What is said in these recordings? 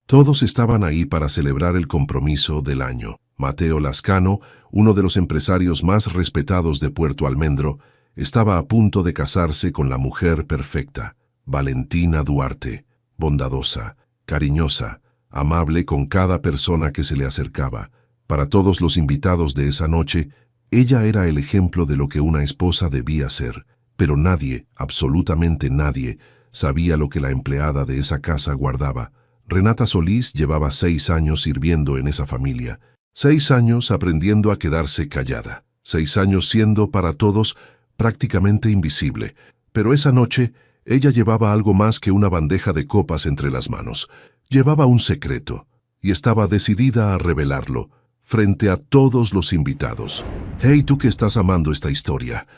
Todos estaban ahí para celebrar el compromiso del año. Mateo Lascano, uno de los empresarios más respetados de Puerto Almendro, estaba a punto de casarse con la mujer perfecta, Valentina Duarte, bondadosa, cariñosa, amable con cada persona que se le acercaba. Para todos los invitados de esa noche, ella era el ejemplo de lo que una esposa debía ser, pero nadie, absolutamente nadie, sabía lo que la empleada de esa casa guardaba. Renata Solís llevaba 6 años sirviendo en esa familia, 6 años aprendiendo a quedarse callada, 6 años siendo para todos prácticamente invisible, pero esa noche ella llevaba algo más que una bandeja de copas entre las manos. Llevaba un secreto, y estaba decidida a revelarlo, frente a todos los invitados. Hey, tú que estás amando esta historia,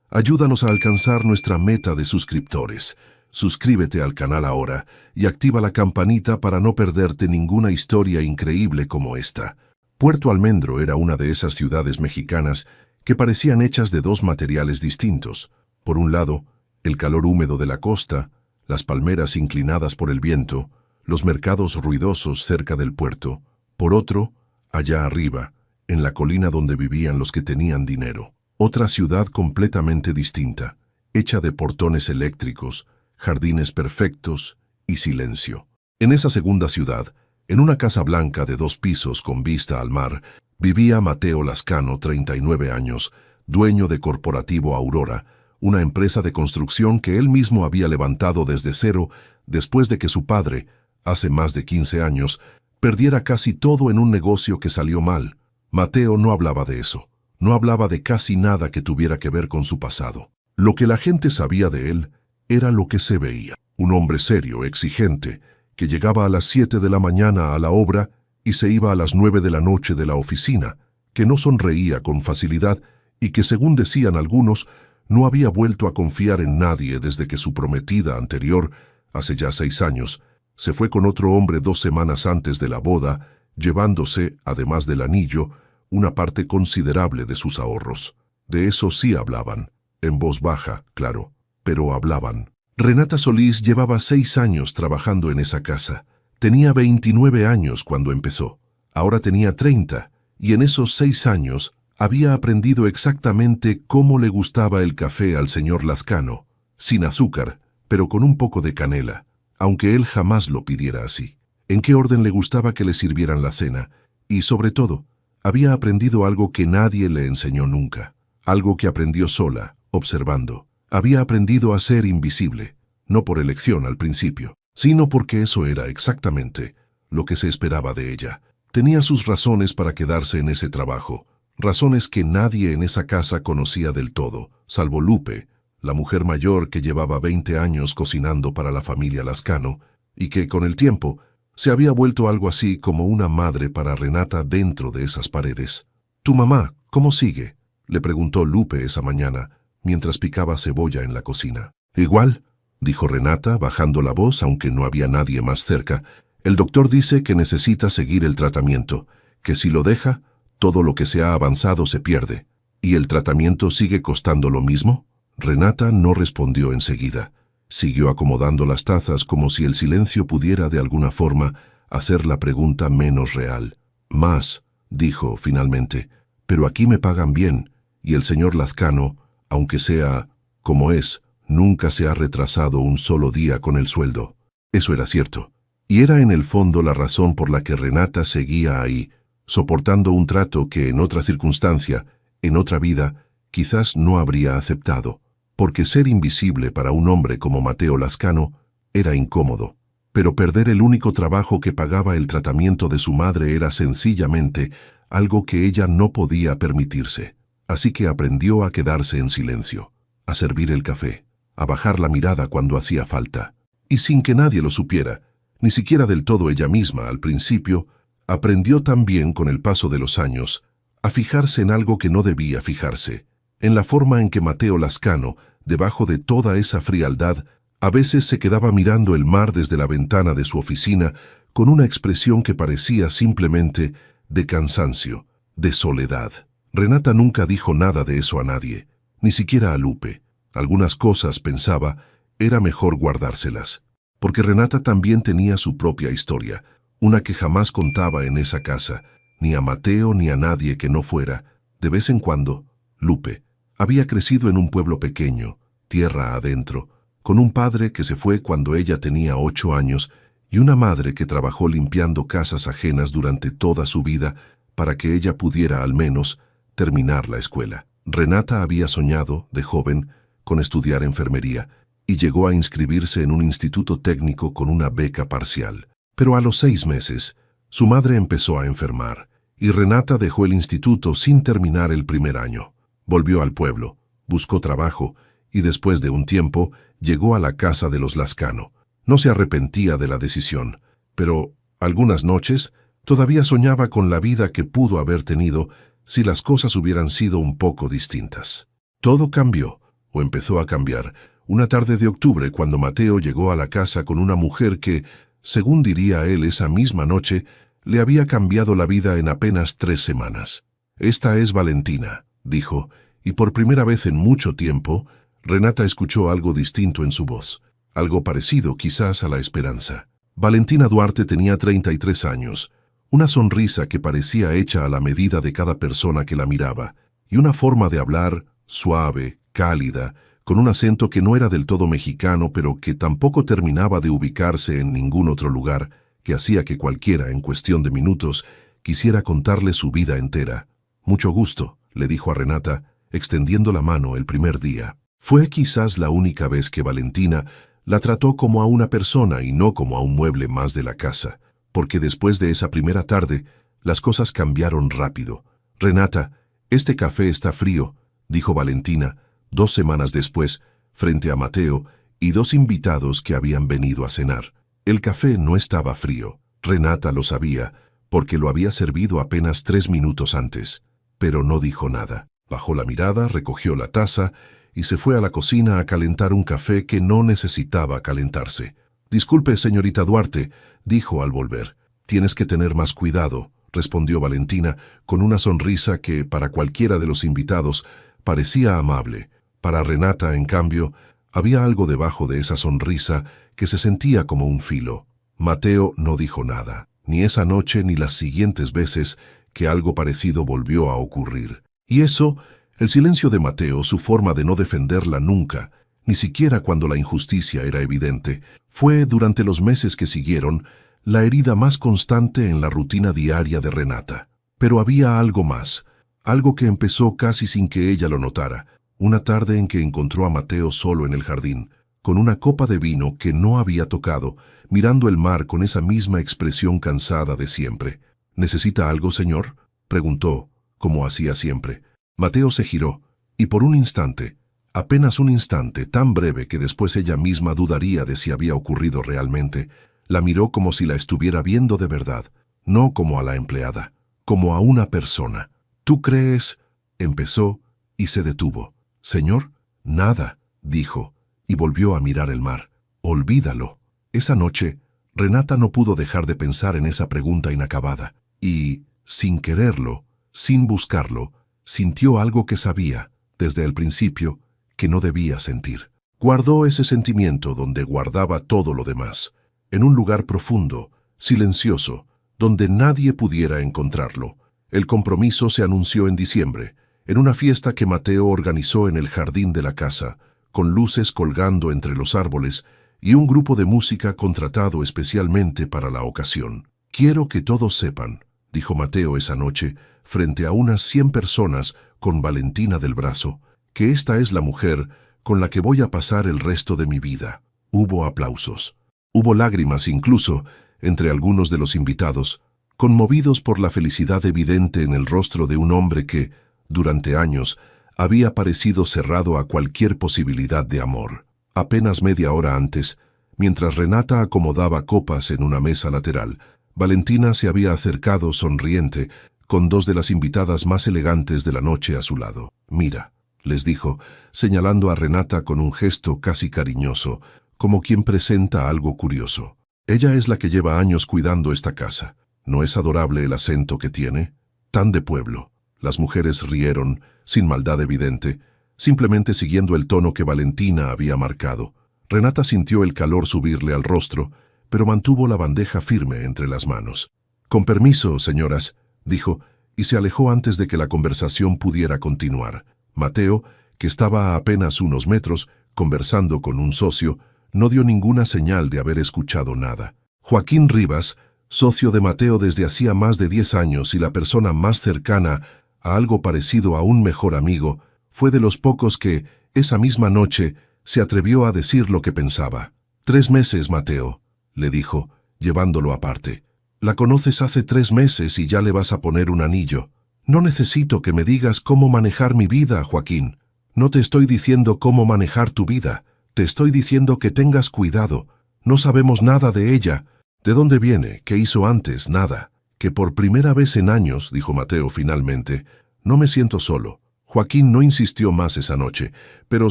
ayúdanos a alcanzar nuestra meta de suscriptores. Suscríbete al canal ahora y activa la campanita para no perderte ninguna historia increíble como esta. Puerto Almendro era una de esas ciudades mexicanas que parecían hechas de dos materiales distintos. Por un lado, el calor húmedo de la costa, las palmeras inclinadas por el viento, los mercados ruidosos cerca del puerto. Por otro, allá arriba, en la colina donde vivían los que tenían dinero. Otra ciudad completamente distinta, hecha de portones eléctricos, jardines perfectos y silencio. En esa segunda ciudad, en una casa blanca de 2 pisos con vista al mar, vivía Mateo Lascano, 39 años, dueño de Corporativo Aurora, una empresa de construcción que él mismo había levantado desde cero después de que su padre, hace más de 15 años, perdiera casi todo en un negocio que salió mal. Mateo no hablaba de eso, no hablaba de casi nada que tuviera que ver con su pasado. Lo que la gente sabía de él era lo que se veía. Un hombre serio, exigente, que llegaba a las 7 de la mañana a la obra y se iba a las 9 de la noche de la oficina, que no sonreía con facilidad y que, según decían algunos, no había vuelto a confiar en nadie desde que su prometida anterior, hace ya 6 años, se fue con otro hombre 2 semanas antes de la boda, llevándose, además del anillo, una parte considerable de sus ahorros. De eso sí hablaban, en voz baja, claro, pero hablaban. Renata Solís llevaba 6 años trabajando en esa casa. Tenía 29 años cuando empezó. Ahora tenía 30, y en esos 6 años había aprendido exactamente cómo le gustaba el café al señor Lascano, sin azúcar, pero con un poco de canela, aunque él jamás lo pidiera así. En qué orden le gustaba que le sirvieran la cena, y sobre todo, había aprendido algo que nadie le enseñó nunca, algo que aprendió sola, observando. Había aprendido a ser invisible, no por elección al principio, sino porque eso era exactamente lo que se esperaba de ella. Tenía sus razones para quedarse en ese trabajo, razones que nadie en esa casa conocía del todo, salvo Lupe, la mujer mayor que llevaba 20 años cocinando para la familia Lascano y que, con el tiempo, se había vuelto algo así como una madre para Renata dentro de esas paredes. «¿Tu mamá, cómo sigue?», le preguntó Lupe esa mañana, mientras picaba cebolla en la cocina. «Igual», dijo Renata, bajando la voz, aunque no había nadie más cerca. «El doctor dice que necesita seguir el tratamiento, que si lo deja, todo lo que se ha avanzado se pierde. ¿Y el tratamiento sigue costando lo mismo?». Renata no respondió enseguida. Siguió acomodando las tazas como si el silencio pudiera de alguna forma hacer la pregunta menos real. «Más», dijo finalmente, «pero aquí me pagan bien, y el señor Lascano, aunque sea como es, nunca se ha retrasado un solo día con el sueldo». Eso era cierto, y era en el fondo la razón por la que Renata seguía ahí, soportando un trato que en otra circunstancia, en otra vida, quizás no habría aceptado, porque ser invisible para un hombre como Mateo Lascano era incómodo, pero perder el único trabajo que pagaba el tratamiento de su madre era sencillamente algo que ella no podía permitirse. Así que aprendió a quedarse en silencio, a servir el café, a bajar la mirada cuando hacía falta. Y sin que nadie lo supiera, ni siquiera del todo ella misma al principio, aprendió también con el paso de los años a fijarse en algo que no debía fijarse, en la forma en que Mateo Lascano, debajo de toda esa frialdad, a veces se quedaba mirando el mar desde la ventana de su oficina con una expresión que parecía simplemente de cansancio, de soledad. Renata nunca dijo nada de eso a nadie, ni siquiera a Lupe. Algunas cosas, pensaba, era mejor guardárselas, porque Renata también tenía su propia historia, una que jamás contaba en esa casa, ni a Mateo ni a nadie que no fuera, de vez en cuando, Lupe. Había crecido en un pueblo pequeño, tierra adentro, con un padre que se fue cuando ella tenía 8 años y una madre que trabajó limpiando casas ajenas durante toda su vida para que ella pudiera, al menos, terminar la escuela. Renata había soñado, de joven, con estudiar enfermería y llegó a inscribirse en un instituto técnico con una beca parcial. Pero a los 6 meses, su madre empezó a enfermar y Renata dejó el instituto sin terminar el primer año. Volvió al pueblo, buscó trabajo y después de un tiempo llegó a la casa de los Lascano. No se arrepentía de la decisión, pero algunas noches todavía soñaba con la vida que pudo haber tenido si las cosas hubieran sido un poco distintas. Todo cambió, o empezó a cambiar, una tarde de octubre cuando Mateo llegó a la casa con una mujer que, según diría él esa misma noche, le había cambiado la vida en apenas 3 semanas. «Esta es Valentina», dijo, y por primera vez en mucho tiempo, Renata escuchó algo distinto en su voz, algo parecido quizás a la esperanza. Valentina Duarte tenía 33 años, una sonrisa que parecía hecha a la medida de cada persona que la miraba, y una forma de hablar suave, cálida, con un acento que no era del todo mexicano, pero que tampoco terminaba de ubicarse en ningún otro lugar, que hacía que cualquiera, en cuestión de minutos, quisiera contarle su vida entera. «Mucho gusto», le dijo a Renata, extendiendo la mano el primer día. Fue quizás la única vez que Valentina la trató como a una persona y no como a un mueble más de la casa, porque después de esa primera tarde, las cosas cambiaron rápido. «Renata, este café está frío», dijo Valentina, 2 semanas después, frente a Mateo y 2 invitados que habían venido a cenar. El café no estaba frío. Renata lo sabía, porque lo había servido apenas 3 minutos antes, pero no dijo nada. Bajó la mirada, recogió la taza y se fue a la cocina a calentar un café que no necesitaba calentarse. «Disculpe, señorita Duarte», dijo al volver. «Tienes que tener más cuidado», respondió Valentina con una sonrisa que, para cualquiera de los invitados, parecía amable. Para Renata, en cambio, había algo debajo de esa sonrisa que se sentía como un filo. Mateo no dijo nada, ni esa noche ni las siguientes veces que algo parecido volvió a ocurrir. Y eso, el silencio de Mateo, su forma de no defenderla nunca, ni siquiera cuando la injusticia era evidente, fue, durante los meses que siguieron, la herida más constante en la rutina diaria de Renata. Pero había algo más, algo que empezó casi sin que ella lo notara, una tarde en que encontró a Mateo solo en el jardín, con una copa de vino que no había tocado, mirando el mar con esa misma expresión cansada de siempre. «¿Necesita algo, señor?», preguntó, como hacía siempre. Mateo se giró, y por un instante, apenas un instante, tan breve que después ella misma dudaría de si había ocurrido realmente, la miró como si la estuviera viendo de verdad, no como a la empleada, como a una persona. «¿Tú crees?», empezó, y se detuvo. «Señor, nada», dijo, y volvió a mirar el mar. «Olvídalo». Esa noche, Renata no pudo dejar de pensar en esa pregunta inacabada, y, sin quererlo, sin buscarlo, sintió algo que sabía, desde el principio, que no debía sentir. Guardó ese sentimiento donde guardaba todo lo demás, en un lugar profundo, silencioso, donde nadie pudiera encontrarlo. El compromiso se anunció en diciembre, en una fiesta que Mateo organizó en el jardín de la casa, con luces colgando entre los árboles y un grupo de música contratado especialmente para la ocasión. «Quiero que todos sepan», dijo Mateo esa noche, frente a unas 100 personas con Valentina del brazo, «que esta es la mujer con la que voy a pasar el resto de mi vida». Hubo aplausos. Hubo lágrimas incluso entre algunos de los invitados, conmovidos por la felicidad evidente en el rostro de un hombre que, durante años, había parecido cerrado a cualquier posibilidad de amor. Apenas media hora antes, mientras Renata acomodaba copas en una mesa lateral, Valentina se había acercado sonriente, con 2 de las invitadas más elegantes de la noche a su lado. «Mira», les dijo, señalando a Renata con un gesto casi cariñoso, como quien presenta algo curioso. «Ella es la que lleva años cuidando esta casa. ¿No es adorable el acento que tiene? Tan de pueblo». Las mujeres rieron, sin maldad evidente, simplemente siguiendo el tono que Valentina había marcado. Renata sintió el calor subirle al rostro, pero mantuvo la bandeja firme entre las manos. «Con permiso, señoras», dijo, y se alejó antes de que la conversación pudiera continuar. Mateo, que estaba a apenas unos metros, conversando con un socio, no dio ninguna señal de haber escuchado nada. Joaquín Rivas, socio de Mateo desde hacía más de 10 años y la persona más cercana a algo parecido a un mejor amigo, fue de los pocos que, esa misma noche, se atrevió a decir lo que pensaba. «3 meses, Mateo», le dijo, llevándolo aparte. «La conoces hace 3 meses y ya le vas a poner un anillo. No necesito que me digas cómo manejar mi vida, Joaquín. No te estoy diciendo cómo manejar tu vida. Te estoy diciendo que tengas cuidado. No sabemos nada de ella. ¿De dónde viene? ¿Qué hizo antes? Nada. Que por primera vez en años», dijo Mateo finalmente, «no me siento solo». Joaquín no insistió más esa noche, pero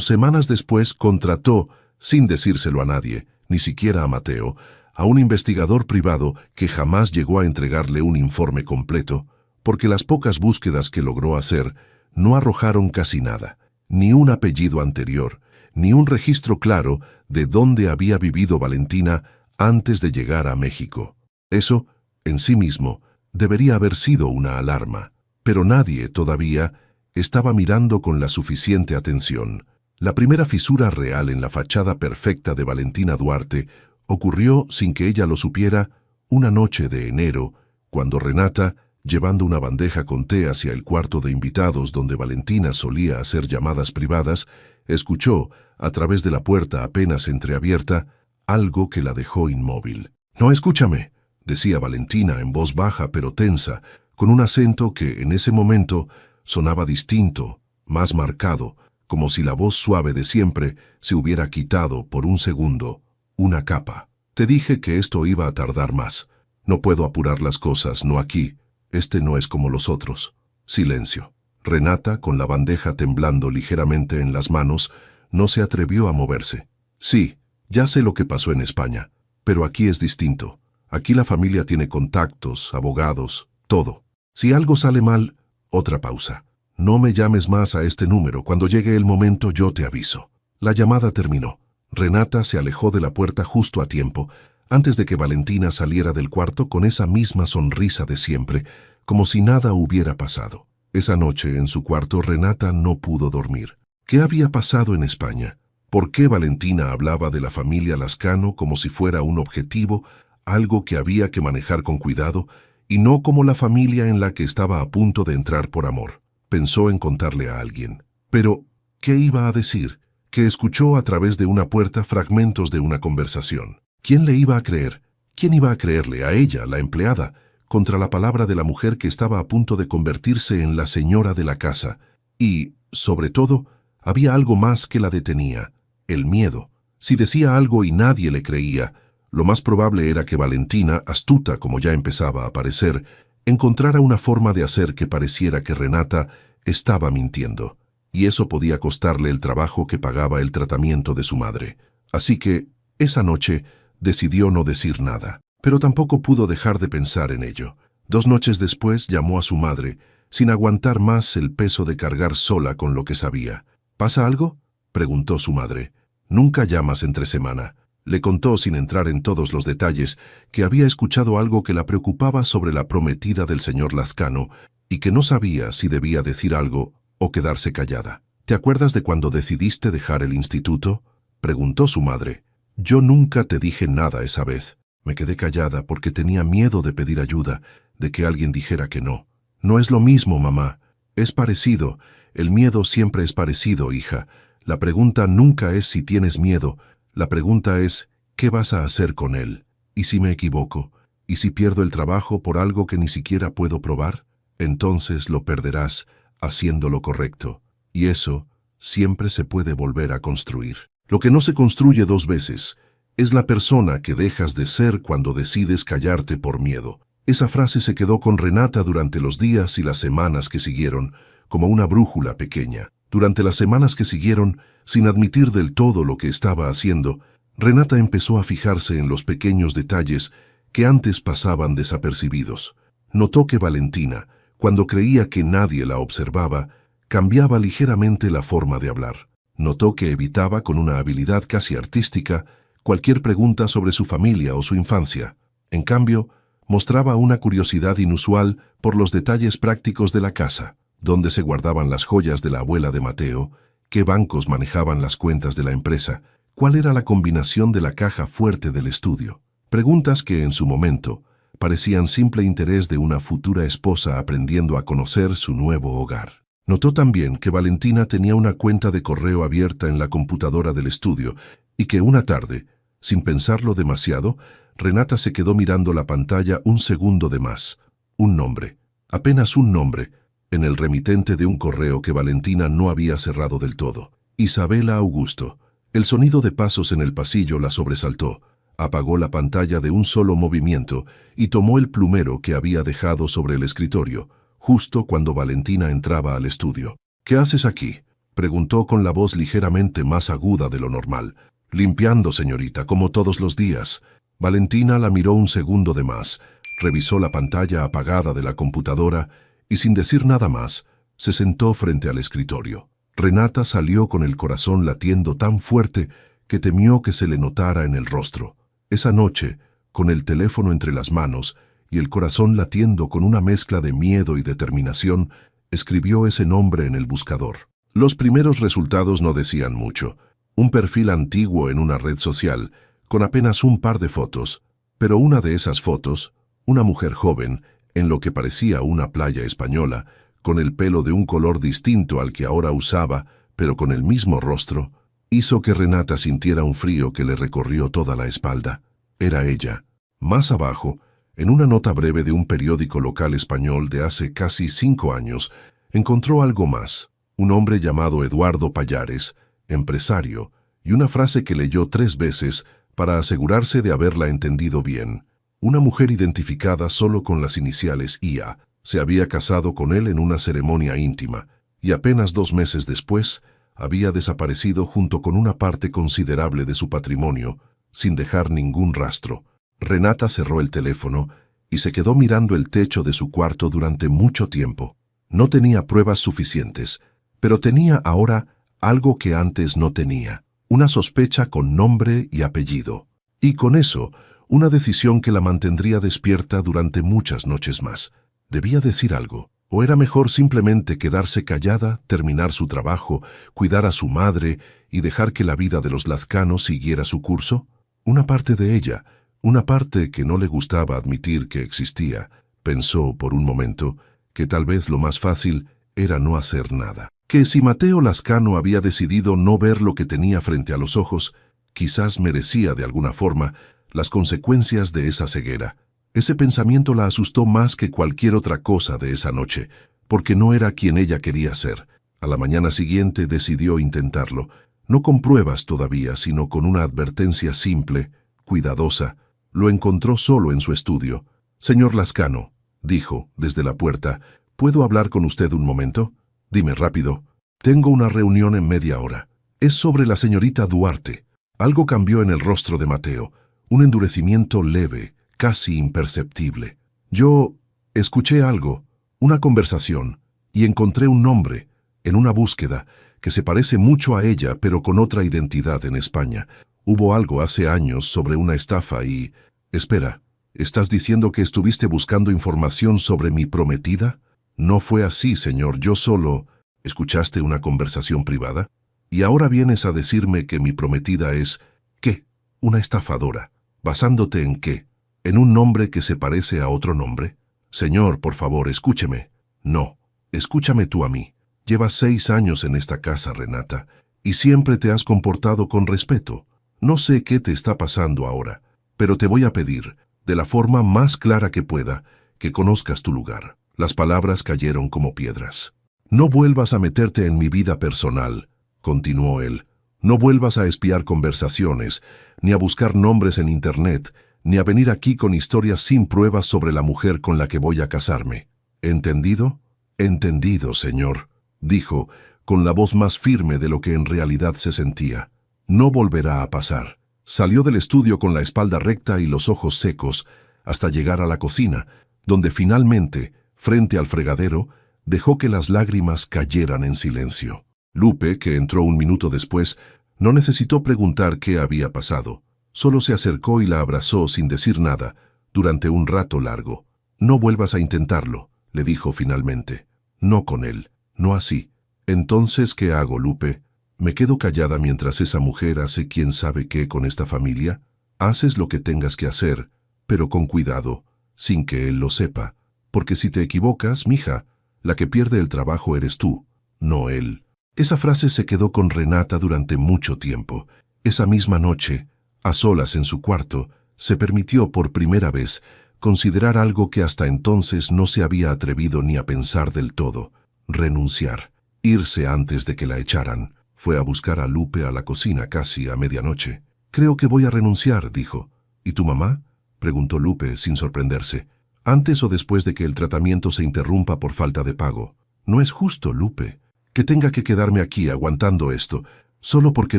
semanas después contrató, sin decírselo a nadie, ni siquiera a Mateo, a un investigador privado que jamás llegó a entregarle un informe completo, porque las pocas búsquedas que logró hacer no arrojaron casi nada, ni un apellido anterior, ni un registro claro de dónde había vivido Valentina antes de llegar a México. Eso, en sí mismo, debería haber sido una alarma, pero nadie todavía estaba mirando con la suficiente atención. La primera fisura real en la fachada perfecta de Valentina Duarte ocurrió sin que ella lo supiera una noche de enero, cuando Renata, llevando una bandeja con té hacia el cuarto de invitados donde Valentina solía hacer llamadas privadas, escuchó, a través de la puerta apenas entreabierta, algo que la dejó inmóvil. «No, escúchame», decía Valentina en voz baja pero tensa, con un acento que en ese momento sonaba distinto, más marcado, como si la voz suave de siempre se hubiera quitado por un segundo una capa. «Te dije que esto iba a tardar más. No puedo apurar las cosas, no aquí. Este no es como los otros». Silencio. Renata, con la bandeja temblando ligeramente en las manos, no se atrevió a moverse. «Sí, ya sé lo que pasó en España, pero aquí es distinto. Aquí la familia tiene contactos, abogados, todo. Si algo sale mal, otra pausa. No me llames más a este número. Cuando llegue el momento yo te aviso». La llamada terminó. Renata se alejó de la puerta justo a tiempo, antes de que Valentina saliera del cuarto con esa misma sonrisa de siempre, como si nada hubiera pasado. Esa noche, en su cuarto, Renata no pudo dormir. ¿Qué había pasado en España? ¿Por qué Valentina hablaba de la familia Lascano como si fuera un objetivo, algo que había que manejar con cuidado, y no como la familia en la que estaba a punto de entrar por amor? Pensó en contarle a alguien. Pero, ¿qué iba a decir? Que escuchó a través de una puerta fragmentos de una conversación. ¿Quién le iba a creer? ¿Quién iba a creerle? A ella, la empleada, contra la palabra de la mujer que estaba a punto de convertirse en la señora de la casa. Y, sobre todo, había algo más que la detenía: el miedo. Si decía algo y nadie le creía, lo más probable era que Valentina, astuta como ya empezaba a parecer, encontrara una forma de hacer que pareciera que Renata estaba mintiendo, y eso podía costarle el trabajo que pagaba el tratamiento de su madre. Así que, esa noche, decidió no decir nada, pero tampoco pudo dejar de pensar en ello. 2 noches después llamó a su madre, sin aguantar más el peso de cargar sola con lo que sabía. ¿Pasa algo?, preguntó su madre. «Nunca llamas entre semana». Le contó, sin entrar en todos los detalles, que había escuchado algo que la preocupaba sobre la prometida del señor Lazcano y que no sabía si debía decir algo o quedarse callada. «¿Te acuerdas de cuando decidiste dejar el instituto?», preguntó su madre. «Yo nunca te dije nada esa vez. Me quedé callada porque tenía miedo de pedir ayuda, de que alguien dijera que no». «No es lo mismo, mamá. Es parecido. El miedo siempre es parecido, hija. La pregunta nunca es si tienes miedo. La pregunta es, ¿qué vas a hacer con él? ¿Y si me equivoco? ¿Y si pierdo el trabajo por algo que ni siquiera puedo probar? Entonces lo perderás haciendo lo correcto. Y eso siempre se puede volver a construir. Lo que no se construye 2 veces es la persona que dejas de ser cuando decides callarte por miedo». Esa frase se quedó con Renata durante los días y las semanas que siguieron, como una brújula pequeña. Durante las semanas que siguieron, sin admitir del todo lo que estaba haciendo, Renata empezó a fijarse en los pequeños detalles que antes pasaban desapercibidos. Notó que Valentina, cuando creía que nadie la observaba, cambiaba ligeramente la forma de hablar. Notó que evitaba con una habilidad casi artística cualquier pregunta sobre su familia o su infancia. En cambio, mostraba una curiosidad inusual por los detalles prácticos de la casa, dónde se guardaban las joyas de la abuela de Mateo, qué bancos manejaban las cuentas de la empresa, cuál era la combinación de la caja fuerte del estudio. Preguntas que, en su momento, parecían simple interés de una futura esposa aprendiendo a conocer su nuevo hogar. Notó también que Valentina tenía una cuenta de correo abierta en la computadora del estudio y que una tarde, sin pensarlo demasiado, Renata se quedó mirando la pantalla un segundo de más. Un nombre, apenas un nombre, en el remitente de un correo que Valentina no había cerrado del todo. Isabela Augusto. El sonido de pasos en el pasillo la sobresaltó. Apagó la pantalla de un solo movimiento y tomó el plumero que había dejado sobre el escritorio, justo cuando Valentina entraba al estudio. «¿Qué haces aquí?», preguntó con la voz ligeramente más aguda de lo normal. «Limpiando, señorita, como todos los días». Valentina la miró un segundo de más, revisó la pantalla apagada de la computadora y, sin decir nada más, se sentó frente al escritorio. Renata salió con el corazón latiendo tan fuerte que temió que se le notara en el rostro. Esa noche, con el teléfono entre las manos y el corazón latiendo con una mezcla de miedo y determinación, escribió ese nombre en el buscador. Los primeros resultados no decían mucho. Un perfil antiguo en una red social, con apenas un par de fotos, pero una de esas fotos, una mujer joven, en lo que parecía una playa española, con el pelo de un color distinto al que ahora usaba, pero con el mismo rostro, hizo que Renata sintiera un frío que le recorrió toda la espalda. Era ella. Más abajo, en una nota breve de un periódico local español de hace casi 5 años, encontró algo más. Un hombre llamado Eduardo Pallares, empresario, y una frase que leyó 3 veces para asegurarse de haberla entendido bien. Una mujer identificada solo con las iniciales IA se había casado con él en una ceremonia íntima, y apenas 2 meses después había desaparecido junto con una parte considerable de su patrimonio, sin dejar ningún rastro. Renata cerró el teléfono y se quedó mirando el techo de su cuarto durante mucho tiempo. No tenía pruebas suficientes, pero tenía ahora algo que antes no tenía. Una sospecha con nombre y apellido. Y con eso, una decisión que la mantendría despierta durante muchas noches más. ¿Debía decir algo? ¿O era mejor simplemente quedarse callada, terminar su trabajo, cuidar a su madre y dejar que la vida de los Lazcano siguiera su curso? Una parte de ella, una parte que no le gustaba admitir que existía, pensó por un momento que tal vez lo más fácil era no hacer nada. Que si Mateo Lazcano había decidido no ver lo que tenía frente a los ojos, quizás merecía de alguna forma las consecuencias de esa ceguera. Ese pensamiento la asustó más que cualquier otra cosa de esa noche, porque no era quien ella quería ser. A la mañana siguiente decidió intentarlo, no con pruebas todavía, sino con una advertencia simple, cuidadosa. Lo encontró solo en su estudio. «Señor Lazcano», dijo desde la puerta, «¿puedo hablar con usted un momento? Dime rápido. Tengo una reunión en media hora. Es sobre la señorita Duarte». Algo cambió en el rostro de Mateo, un endurecimiento leve, casi imperceptible. «Yo escuché algo, una conversación, y encontré un nombre, en una búsqueda, que se parece mucho a ella, pero con otra identidad en España. Hubo algo hace años sobre una estafa y... Espera, ¿estás diciendo que estuviste buscando información sobre mi prometida?» «No fue así, señor, yo solo... ¿Escuchaste una conversación privada? Y ahora vienes a decirme que mi prometida es... ¿qué? Una estafadora. ¿Basándote en qué? ¿En un nombre que se parece a otro nombre? Señor, por favor, escúcheme». «No, escúchame tú a mí. Llevas 6 años en esta casa, Renata, y siempre te has comportado con respeto. No sé qué te está pasando ahora, pero te voy a pedir, de la forma más clara que pueda, que conozcas tu lugar». Las palabras cayeron como piedras. «No vuelvas a meterte en mi vida personal», continuó él. «No vuelvas a espiar conversaciones, ni a buscar nombres en Internet, ni a venir aquí con historias sin pruebas sobre la mujer con la que voy a casarme. ¿Entendido?» «Entendido, señor», dijo, con la voz más firme de lo que en realidad se sentía. «No volverá a pasar». Salió del estudio con la espalda recta y los ojos secos, hasta llegar a la cocina, donde finalmente, frente al fregadero, dejó que las lágrimas cayeran en silencio. Lupe, que entró un minuto después, no necesitó preguntar qué había pasado. Solo se acercó y la abrazó sin decir nada, durante un rato largo. «No vuelvas a intentarlo», le dijo finalmente. «No con él, no así». «Entonces, ¿qué hago, Lupe? ¿Me quedo callada mientras esa mujer hace quién sabe qué con esta familia?» «Haces lo que tengas que hacer, pero con cuidado, sin que él lo sepa. Porque si te equivocas, mija, la que pierde el trabajo eres tú, no él». Esa frase se quedó con Renata durante mucho tiempo. Esa misma noche, a solas en su cuarto, se permitió por primera vez considerar algo que hasta entonces no se había atrevido ni a pensar del todo: renunciar, irse antes de que la echaran. Fue a buscar a Lupe a la cocina casi a medianoche. «Creo que voy a renunciar», dijo. «¿Y tu mamá?», preguntó Lupe sin sorprenderse. «¿Antes o después de que el tratamiento se interrumpa por falta de pago?» «No es justo, Lupe, que tenga que quedarme aquí aguantando esto, solo porque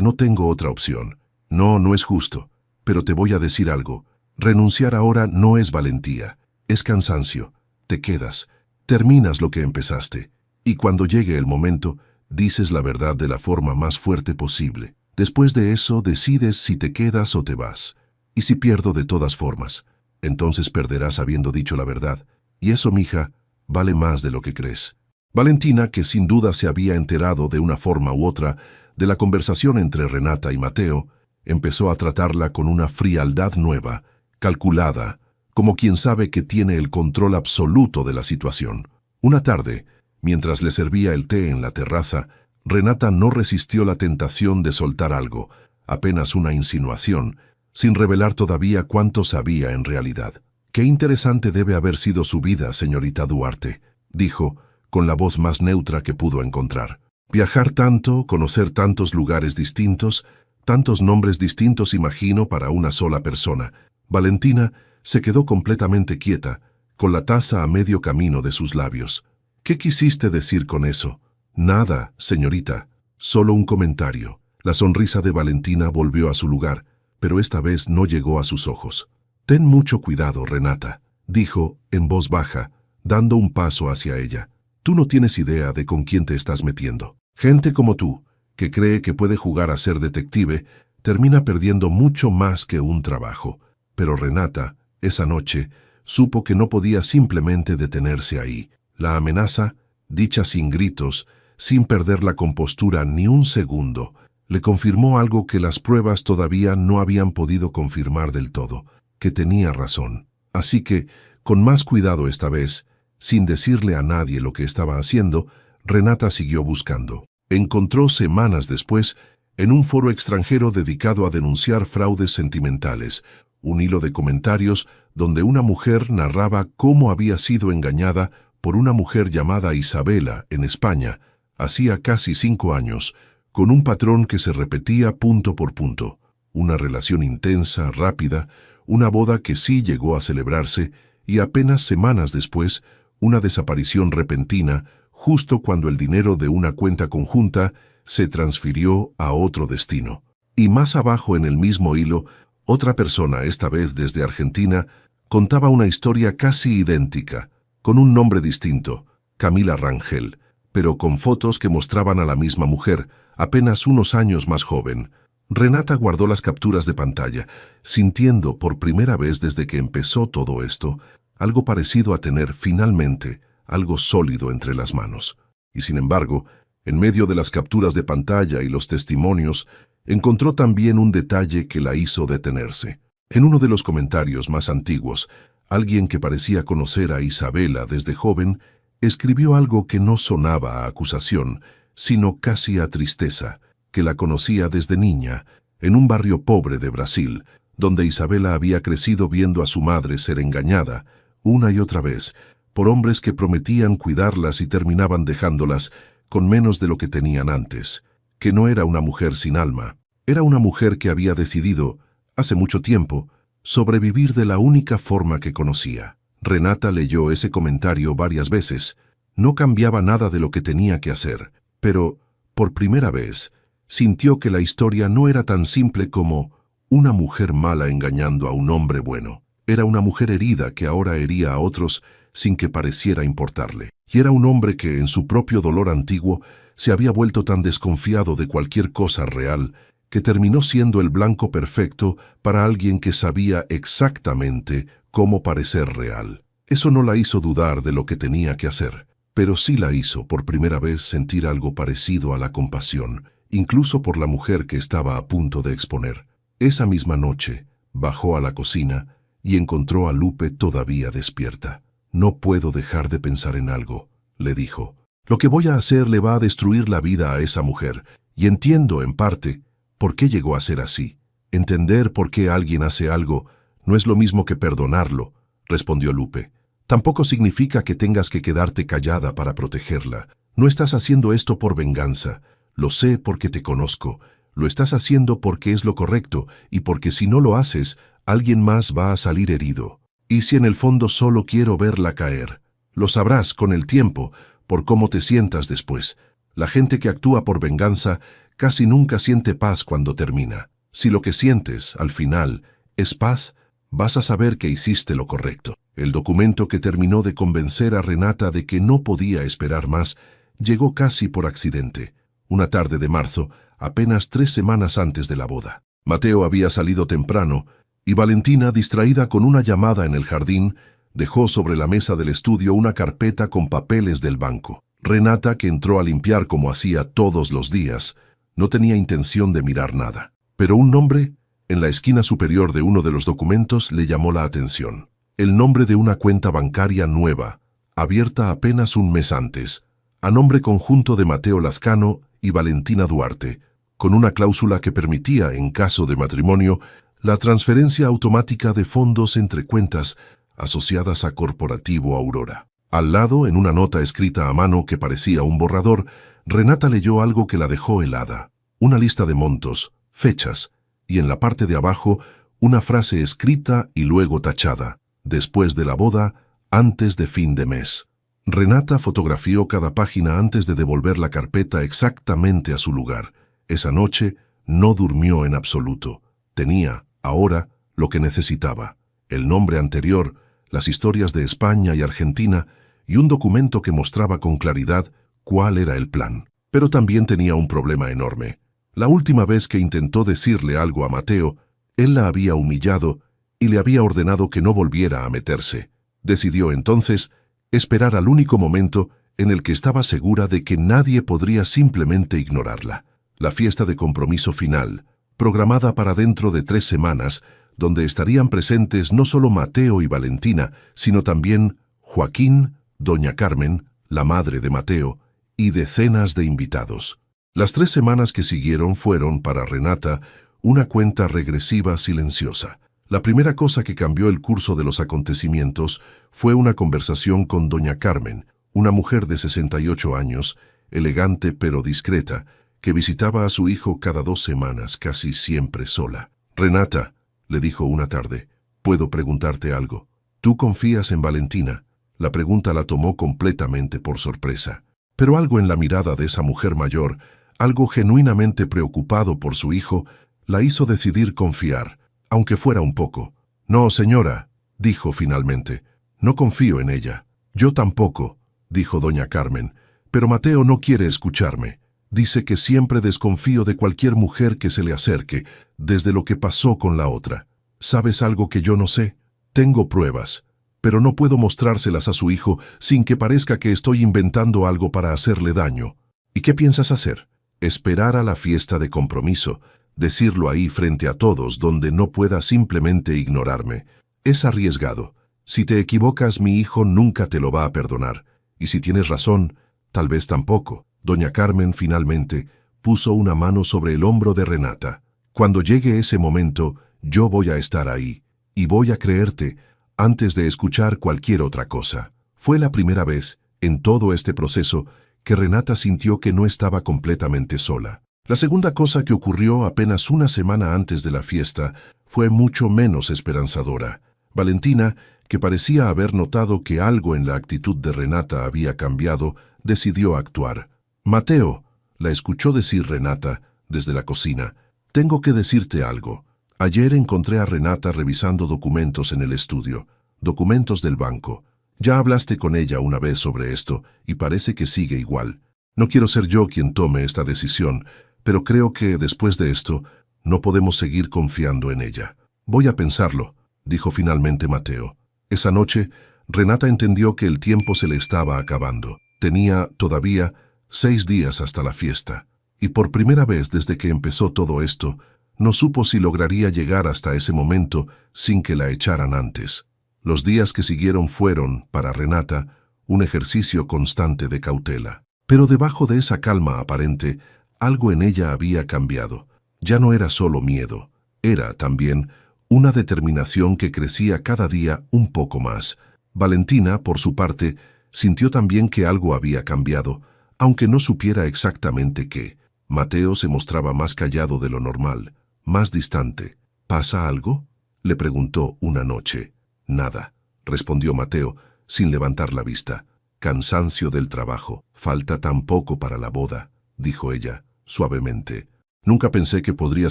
no tengo otra opción». «No, no es justo, pero te voy a decir algo. Renunciar ahora no es valentía, es cansancio. Te quedas, terminas lo que empezaste, y cuando llegue el momento, dices la verdad de la forma más fuerte posible. Después de eso, decides si te quedas o te vas. Y si pierdo de todas formas, entonces perderás habiendo dicho la verdad. Y eso, mija, vale más de lo que crees». Valentina, que sin duda se había enterado de una forma u otra de la conversación entre Renata y Mateo, empezó a tratarla con una frialdad nueva, calculada, como quien sabe que tiene el control absoluto de la situación. Una tarde, mientras le servía el té en la terraza, Renata no resistió la tentación de soltar algo, apenas una insinuación, sin revelar todavía cuánto sabía en realidad. «Qué interesante debe haber sido su vida, señorita Duarte», dijo, con la voz más neutra que pudo encontrar. «Viajar tanto, conocer tantos lugares distintos, tantos nombres distintos, imagino, para una sola persona». Valentina se quedó completamente quieta, con la taza a medio camino de sus labios. «¿Qué quisiste decir con eso?» «Nada, señorita, solo un comentario». La sonrisa de Valentina volvió a su lugar, pero esta vez no llegó a sus ojos. «Ten mucho cuidado, Renata», dijo en voz baja, dando un paso hacia ella. «Tú no tienes idea de con quién te estás metiendo. Gente como tú, que cree que puede jugar a ser detective, termina perdiendo mucho más que un trabajo». Pero Renata, esa noche, supo que no podía simplemente detenerse ahí. La amenaza, dicha sin gritos, sin perder la compostura ni un segundo, le confirmó algo que las pruebas todavía no habían podido confirmar del todo: que tenía razón. Así que, con más cuidado esta vez, sin decirle a nadie lo que estaba haciendo, Renata siguió buscando. Encontró semanas después, en un foro extranjero dedicado a denunciar fraudes sentimentales, un hilo de comentarios donde una mujer narraba cómo había sido engañada por una mujer llamada Isabela en España, hacía casi 5 años, con un patrón que se repetía punto por punto. Una relación intensa, rápida, una boda que sí llegó a celebrarse, y apenas semanas después, una desaparición repentina, justo cuando el dinero de una cuenta conjunta se transfirió a otro destino. Y más abajo en el mismo hilo, otra persona, esta vez desde Argentina, contaba una historia casi idéntica, con un nombre distinto, Camila Rangel, pero con fotos que mostraban a la misma mujer, apenas unos años más joven. Renata guardó las capturas de pantalla, sintiendo por primera vez desde que empezó todo esto, algo parecido a tener finalmente algo sólido entre las manos. Y sin embargo, en medio de las capturas de pantalla y los testimonios, encontró también un detalle que la hizo detenerse. En uno de los comentarios más antiguos, alguien que parecía conocer a Isabela desde joven, escribió algo que no sonaba a acusación, sino casi a tristeza, que la conocía desde niña, en un barrio pobre de Brasil, donde Isabela había crecido viendo a su madre ser engañada, una y otra vez, por hombres que prometían cuidarlas y terminaban dejándolas con menos de lo que tenían antes. Que no era una mujer sin alma, era una mujer que había decidido, hace mucho tiempo, sobrevivir de la única forma que conocía. Renata leyó ese comentario varias veces. No cambiaba nada de lo que tenía que hacer, pero, por primera vez, sintió que la historia no era tan simple como una mujer mala engañando a un hombre bueno. Era una mujer herida que ahora hería a otros sin que pareciera importarle. Y era un hombre que, en su propio dolor antiguo, se había vuelto tan desconfiado de cualquier cosa real que terminó siendo el blanco perfecto para alguien que sabía exactamente cómo parecer real. Eso no la hizo dudar de lo que tenía que hacer, pero sí la hizo por primera vez sentir algo parecido a la compasión, incluso por la mujer que estaba a punto de exponer. Esa misma noche, bajó a la cocina y encontró a Lupe todavía despierta. «No puedo dejar de pensar en algo», le dijo. «Lo que voy a hacer le va a destruir la vida a esa mujer, y entiendo, en parte, por qué llegó a ser así. Entender por qué alguien hace algo no es lo mismo que perdonarlo», respondió Lupe. «Tampoco significa que tengas que quedarte callada para protegerla. No estás haciendo esto por venganza. Lo sé porque te conozco. Lo estás haciendo porque es lo correcto y porque si no lo haces, alguien más va a salir herido. Y si en el fondo solo quiero verla caer, lo sabrás con el tiempo, por cómo te sientas después. La gente que actúa por venganza casi nunca siente paz cuando termina. Si lo que sientes, al final, es paz, vas a saber que hiciste lo correcto». El documento que terminó de convencer a Renata de que no podía esperar más llegó casi por accidente. Una tarde de marzo, apenas 3 semanas antes de la boda. Mateo había salido temprano y Valentina, distraída con una llamada en el jardín, dejó sobre la mesa del estudio una carpeta con papeles del banco. Renata, que entró a limpiar como hacía todos los días, no tenía intención de mirar nada. Pero un nombre en la esquina superior de uno de los documentos le llamó la atención. El nombre de una cuenta bancaria nueva, abierta apenas un mes antes, a nombre conjunto de Mateo Lazcano y Valentina Duarte, con una cláusula que permitía, en caso de matrimonio, la transferencia automática de fondos entre cuentas asociadas a Corporativo Aurora. Al lado, en una nota escrita a mano que parecía un borrador, Renata leyó algo que la dejó helada. Una lista de montos, fechas, y en la parte de abajo, una frase escrita y luego tachada: «Después de la boda, antes de fin de mes». Renata fotografió cada página antes de devolver la carpeta exactamente a su lugar. Esa noche no durmió en absoluto. Tenía, ahora, lo que necesitaba: el nombre anterior, las historias de España y Argentina, y un documento que mostraba con claridad cuál era el plan. Pero también tenía un problema enorme. La última vez que intentó decirle algo a Mateo, él la había humillado y le había ordenado que no volviera a meterse. Decidió entonces esperar al único momento en el que estaba segura de que nadie podría simplemente ignorarla: la fiesta de compromiso final, programada para dentro de 3 semanas, donde estarían presentes no solo Mateo y Valentina, sino también Joaquín, doña Carmen, la madre de Mateo, y decenas de invitados. Las 3 semanas que siguieron fueron, para Renata, una cuenta regresiva silenciosa. La primera cosa que cambió el curso de los acontecimientos fue una conversación con doña Carmen, una mujer de 68 años, elegante pero discreta, que visitaba a su hijo cada 2 semanas, casi siempre sola. «Renata», le dijo una tarde, «¿puedo preguntarte algo? ¿Tú confías en Valentina?». La pregunta la tomó completamente por sorpresa. Pero algo en la mirada de esa mujer mayor, algo genuinamente preocupado por su hijo, la hizo decidir confiar, aunque fuera un poco. «No, señora», dijo finalmente, «no confío en ella». «Yo tampoco», dijo doña Carmen, «pero Mateo no quiere escucharme. Dice que siempre desconfío de cualquier mujer que se le acerque, desde lo que pasó con la otra. ¿Sabes algo que yo no sé? Tengo pruebas, pero no puedo mostrárselas a su hijo sin que parezca que estoy inventando algo para hacerle daño». «¿Y qué piensas hacer?». «Esperar a la fiesta de compromiso, decirlo ahí frente a todos donde no pueda simplemente ignorarme. Es arriesgado. Si te equivocas, mi hijo nunca te lo va a perdonar. Y si tienes razón, tal vez tampoco». Doña Carmen finalmente puso una mano sobre el hombro de Renata. «Cuando llegue ese momento, yo voy a estar ahí, y voy a creerte antes de escuchar cualquier otra cosa». Fue la primera vez, en todo este proceso, que Renata sintió que no estaba completamente sola. La segunda cosa que ocurrió apenas una semana antes de la fiesta fue mucho menos esperanzadora. Valentina, que parecía haber notado que algo en la actitud de Renata había cambiado, decidió actuar. «Mateo», la escuchó decir Renata desde la cocina, «tengo que decirte algo. Ayer encontré a Renata revisando documentos en el estudio, documentos del banco. Ya hablaste con ella una vez sobre esto y parece que sigue igual. No quiero ser yo quien tome esta decisión, pero creo que, después de esto, No podemos seguir confiando en ella. Voy a pensarlo, dijo finalmente Mateo. Esa noche, Renata entendió que el tiempo se le estaba acabando. Tenía, todavía, 6 días hasta la fiesta. Y por primera vez desde que empezó todo esto, no supo si lograría llegar hasta ese momento sin que la echaran antes. Los días que siguieron fueron, para Renata, un ejercicio constante de cautela. Pero debajo de esa calma aparente, algo en ella había cambiado. Ya no era solo miedo, era también una determinación que crecía cada día un poco más. Valentina, por su parte, sintió también que algo había cambiado, aunque no supiera exactamente qué. Mateo se mostraba más callado de lo normal, más distante. ¿Pasa algo?, le preguntó una noche. Nada, respondió Mateo, sin levantar la vista. Cansancio del trabajo. Falta tan poco para la boda, dijo ella, suavemente. Nunca pensé que podría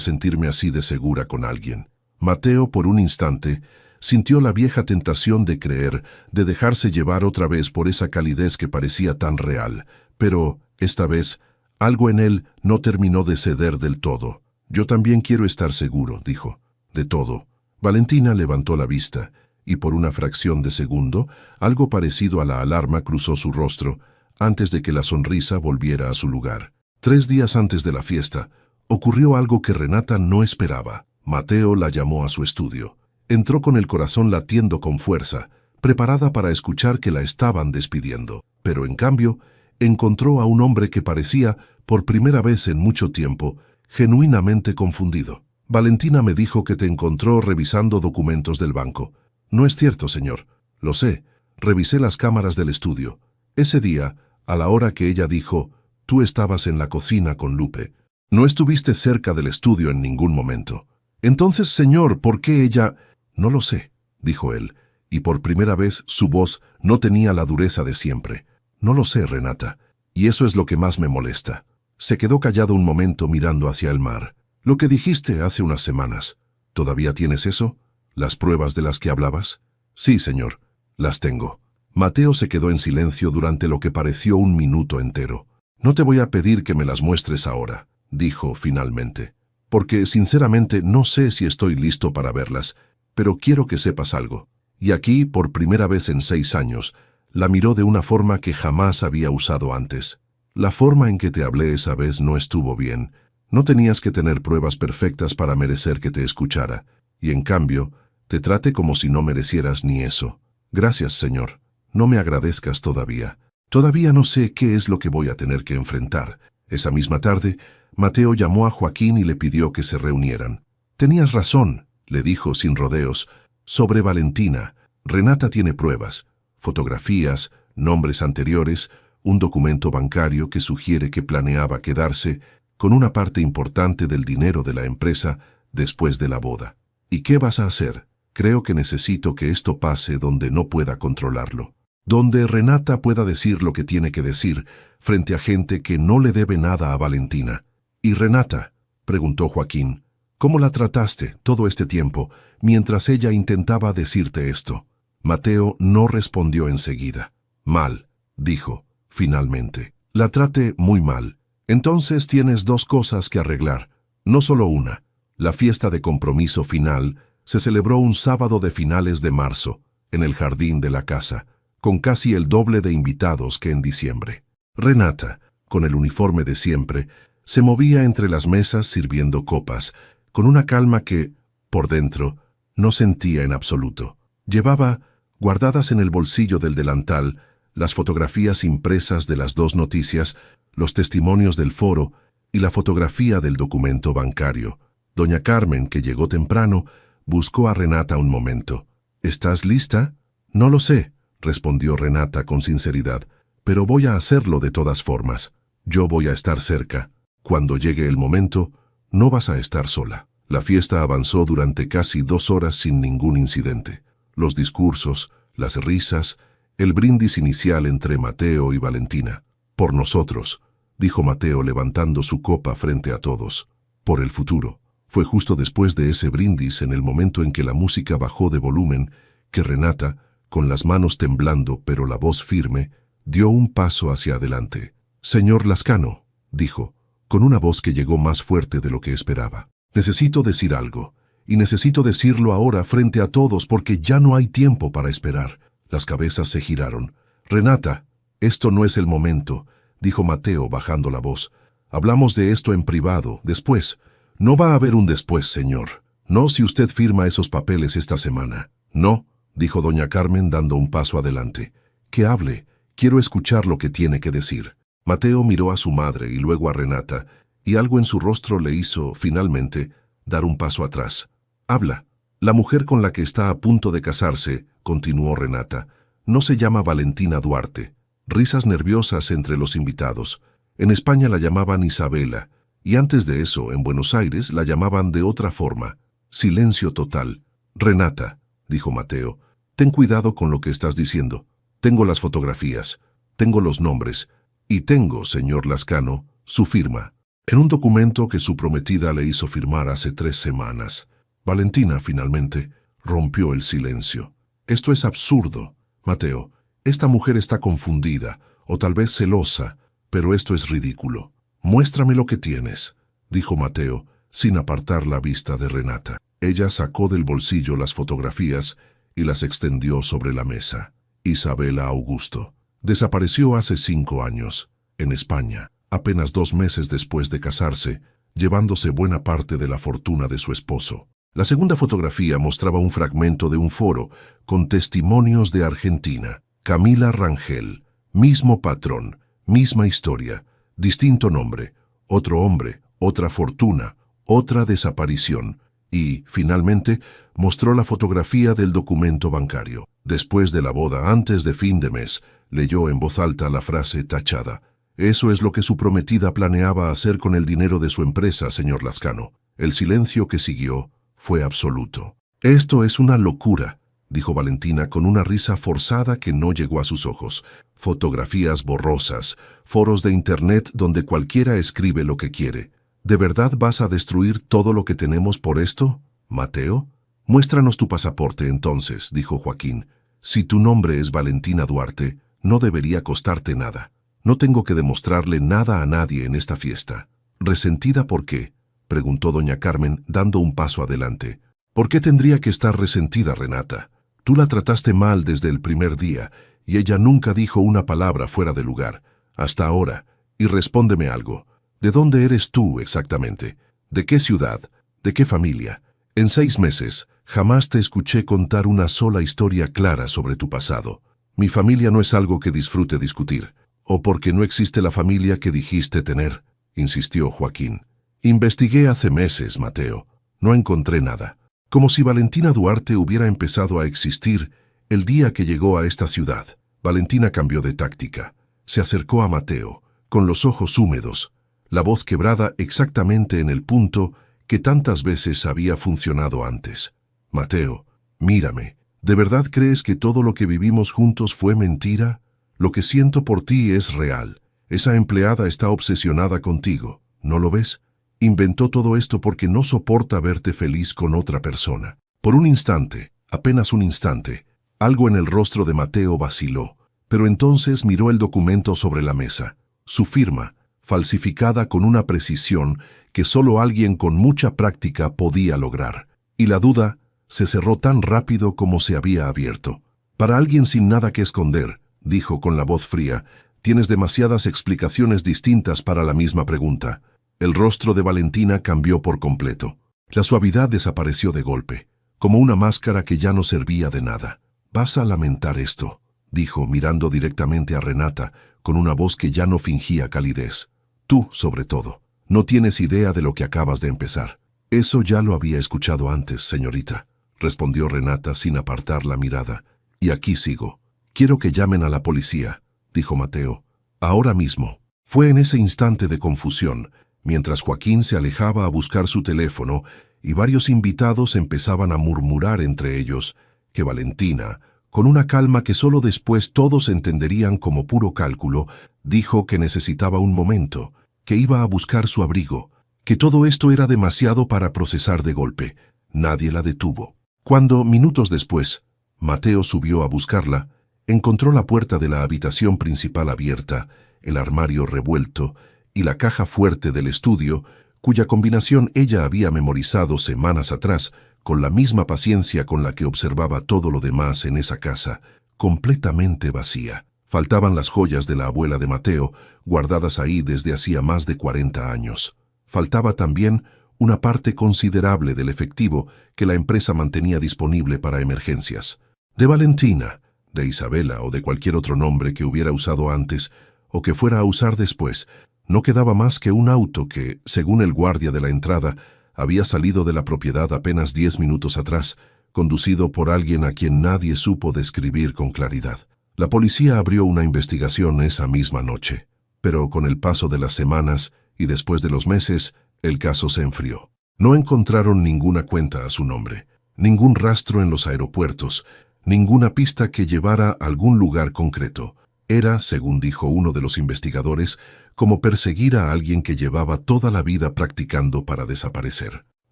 sentirme así de segura con alguien. Mateo, por un instante, sintió la vieja tentación de creer, de dejarse llevar otra vez por esa calidez que parecía tan real. Pero, esta vez, algo en él no terminó de ceder del todo. Yo también quiero estar seguro, dijo. De todo. Valentina levantó la vista, y por una fracción de segundo, algo parecido a la alarma cruzó su rostro, antes de que la sonrisa volviera a su lugar. 3 días antes de la fiesta, ocurrió algo que Renata no esperaba. Mateo la llamó a su estudio. Entró con el corazón latiendo con fuerza, preparada para escuchar que la estaban despidiendo. Pero en cambio, encontró a un hombre que parecía, por primera vez en mucho tiempo, genuinamente confundido. Valentina me dijo que te encontró revisando documentos del banco. No es cierto, señor. Lo sé. Revisé las cámaras del estudio. Ese día, a la hora que ella dijo, tú estabas en la cocina con Lupe. No estuviste cerca del estudio en ningún momento. Entonces, señor, ¿por qué ella...? No lo sé, dijo él, y por primera vez su voz no tenía la dureza de siempre. No lo sé, Renata, y eso es lo que más me molesta. Se quedó callado un momento mirando hacia el mar. Lo que dijiste hace unas semanas. ¿Todavía tienes eso? ¿Las pruebas de las que hablabas? Sí, señor, las tengo. Mateo se quedó en silencio durante lo que pareció un minuto entero. No te voy a pedir que me las muestres ahora, dijo finalmente, porque sinceramente no sé si estoy listo para verlas, pero quiero que sepas algo. Y aquí, por primera vez en 6 años, la miró de una forma que jamás había usado antes. La forma en que te hablé esa vez no estuvo bien. No tenías que tener pruebas perfectas para merecer que te escuchara, y en cambio, te trate como si no merecieras ni eso. Gracias, señor. No me agradezcas todavía. Todavía no sé qué es lo que voy a tener que enfrentar. Esa misma tarde, Mateo llamó a Joaquín y le pidió que se reunieran. Tenías razón, le dijo sin rodeos, sobre Valentina. Renata tiene pruebas, fotografías, nombres anteriores, un documento bancario que sugiere que planeaba quedarse con una parte importante del dinero de la empresa después de la boda. ¿Y qué vas a hacer? Creo que necesito que esto pase donde no pueda controlarlo. Donde Renata pueda decir lo que tiene que decir frente a gente que no le debe nada a Valentina. ¿Y Renata?, preguntó Joaquín. ¿Cómo la trataste todo este tiempo mientras ella intentaba decirte esto? Mateo no respondió enseguida. Mal, dijo, finalmente. La traté muy mal. Entonces tienes 2 cosas que arreglar, no solo una. La fiesta de compromiso final se celebró un sábado de finales de marzo, en el jardín de la casa, con casi el doble de invitados que en diciembre. Renata, con el uniforme de siempre, se movía entre las mesas sirviendo copas, con una calma que, por dentro, no sentía en absoluto. Llevaba, guardadas en el bolsillo del delantal, las fotografías impresas de las 2 noticias, los testimonios del foro y la fotografía del documento bancario. Doña Carmen, que llegó temprano, buscó a Renata un momento. ¿Estás lista? No lo sé, respondió Renata con sinceridad, pero voy a hacerlo de todas formas. Yo voy a estar cerca. Cuando llegue el momento, no vas a estar sola. La fiesta avanzó durante casi 2 horas sin ningún incidente. Los discursos, las risas, el brindis inicial entre Mateo y Valentina. Por nosotros, dijo Mateo levantando su copa frente a todos. Por el futuro. Fue justo después de ese brindis, en el momento en que la música bajó de volumen, que Renata, con las manos temblando pero la voz firme, dio un paso hacia adelante. Señor Lascano, dijo, con una voz que llegó más fuerte de lo que esperaba. Necesito decir algo, y necesito decirlo ahora frente a todos porque ya no hay tiempo para esperar. Las cabezas se giraron. Renata, esto no es el momento, dijo Mateo bajando la voz. Hablamos de esto en privado, después. No va a haber un después, señor. No si usted firma esos papeles esta semana. No, dijo doña Carmen dando un paso adelante. Que hable. Quiero escuchar lo que tiene que decir. Mateo miró a su madre y luego a Renata, y algo en su rostro le hizo, finalmente, dar un paso atrás. Habla. La mujer con la que está a punto de casarse, continuó Renata, no se llama Valentina Duarte. Risas nerviosas entre los invitados. En España la llamaban Isabela, y antes de eso, en Buenos Aires, la llamaban de otra forma. Silencio total. Renata, dijo Mateo, ten cuidado con lo que estás diciendo. Tengo las fotografías, tengo los nombres, y tengo, señor Lascano, su firma, en un documento que su prometida le hizo firmar hace 3 semanas. Valentina, finalmente, rompió el silencio. Esto es absurdo, Mateo. Esta mujer está confundida, o tal vez celosa, pero esto es ridículo. Muéstrame lo que tienes, dijo Mateo, sin apartar la vista de Renata. Ella sacó del bolsillo las fotografías y las extendió sobre la mesa. Isabela Augusto. Desapareció hace 5 años, en España, apenas 2 meses después de casarse, llevándose buena parte de la fortuna de su esposo. La segunda fotografía mostraba un fragmento de un foro con testimonios de Argentina. Camila Rangel, mismo patrón, misma historia, distinto nombre, otro hombre, otra fortuna, otra desaparición y, finalmente, mostró la fotografía del documento bancario. Después de la boda, antes de fin de mes, leyó en voz alta la frase tachada. Eso es lo que su prometida planeaba hacer con el dinero de su empresa, señor Lascano. El silencio que siguió fue absoluto. Esto es una locura, dijo Valentina con una risa forzada que no llegó a sus ojos. Fotografías borrosas, foros de internet donde cualquiera escribe lo que quiere. ¿De verdad vas a destruir todo lo que tenemos por esto, Mateo? Muéstranos tu pasaporte entonces, dijo Joaquín. Si tu nombre es Valentina Duarte, no debería costarte nada. No tengo que demostrarle nada a nadie en esta fiesta. ¿Resentida por qué?, preguntó doña Carmen, dando un paso adelante. ¿Por qué tendría que estar resentida, Renata? Tú la trataste mal desde el primer día, y ella nunca dijo una palabra fuera de lugar, hasta ahora. Y respóndeme algo. ¿De dónde eres tú exactamente? ¿De qué ciudad? ¿De qué familia? En 6 meses, jamás te escuché contar una sola historia clara sobre tu pasado. Mi familia no es algo que disfrute discutir. ¿O porque no existe la familia que dijiste tener?, insistió Joaquín. Investigué hace meses, Mateo. No encontré nada. Como si Valentina Duarte hubiera empezado a existir el día que llegó a esta ciudad. Valentina cambió de táctica. Se acercó a Mateo, con los ojos húmedos, la voz quebrada exactamente en el punto que tantas veces había funcionado antes. Mateo, mírame. ¿De verdad crees que todo lo que vivimos juntos fue mentira? Lo que siento por ti es real. Esa empleada está obsesionada contigo. ¿No lo ves? Inventó todo esto porque no soporta verte feliz con otra persona. Por un instante, apenas un instante, algo en el rostro de Mateo vaciló, pero entonces miró el documento sobre la mesa. Su firma, falsificada con una precisión que solo alguien con mucha práctica podía lograr. Y la duda se cerró tan rápido como se había abierto. Para alguien sin nada que esconder, dijo con la voz fría, tienes demasiadas explicaciones distintas para la misma pregunta. El rostro de Valentina cambió por completo. La suavidad desapareció de golpe, como una máscara que ya no servía de nada. Vas a lamentar esto, dijo mirando directamente a Renata, con una voz que ya no fingía calidez. Tú, sobre todo, no tienes idea de lo que acabas de empezar. Eso ya lo había escuchado antes, señorita, respondió Renata sin apartar la mirada. Y aquí sigo. Quiero que llamen a la policía, dijo Mateo. Ahora mismo. Fue en ese instante de confusión, mientras Joaquín se alejaba a buscar su teléfono y varios invitados empezaban a murmurar entre ellos, que Valentina, con una calma que solo después todos entenderían como puro cálculo, dijo que necesitaba un momento, que iba a buscar su abrigo, que todo esto era demasiado para procesar de golpe. Nadie la detuvo. Cuando, minutos después, Mateo subió a buscarla, encontró la puerta de la habitación principal abierta, el armario revuelto y la caja fuerte del estudio cuya combinación ella había memorizado semanas atrás, con la misma paciencia con la que observaba todo lo demás en esa casa, completamente vacía. Faltaban las joyas de la abuela de Mateo, guardadas ahí desde hacía más de 40 años. Faltaba también una parte considerable del efectivo que la empresa mantenía disponible para emergencias. De Valentina, de Isabela o de cualquier otro nombre que hubiera usado antes o que fuera a usar después, no quedaba más que un auto que, según el guardia de la entrada, había salido de la propiedad apenas 10 minutos atrás, conducido por alguien a quien nadie supo describir con claridad. La policía abrió una investigación esa misma noche, pero con el paso de las semanas y después de los meses, el caso se enfrió. No encontraron ninguna cuenta a su nombre, ningún rastro en los aeropuertos, ninguna pista que llevara a algún lugar concreto. Era, según dijo uno de los investigadores, como perseguir a alguien que llevaba toda la vida practicando para desaparecer.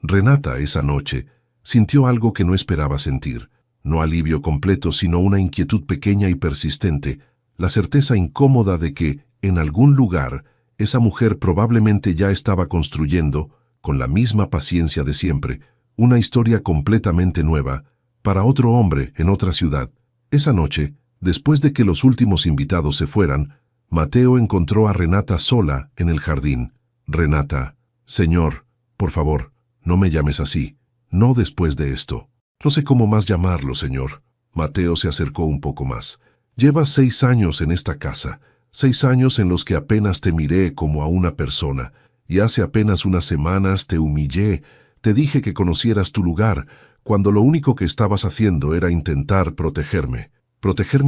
Renata, esa noche, sintió algo que no esperaba sentir. No alivio completo, sino una inquietud pequeña y persistente, la certeza incómoda de que, en algún lugar, esa mujer probablemente ya estaba construyendo, con la misma paciencia de siempre, una historia completamente nueva, para otro hombre en otra ciudad. Esa noche, después de que los últimos invitados se fueran, Mateo encontró a Renata sola en el jardín. Renata, señor, por favor, no me llames así, no después de esto. No sé cómo más llamarlo, señor. Mateo se acercó un poco más. Llevas 6 años en esta casa, 6 años en los que apenas te miré como a una persona, y hace apenas unas semanas te humillé, te dije que conocieras tu lugar, cuando lo único que estabas haciendo era intentar protegerme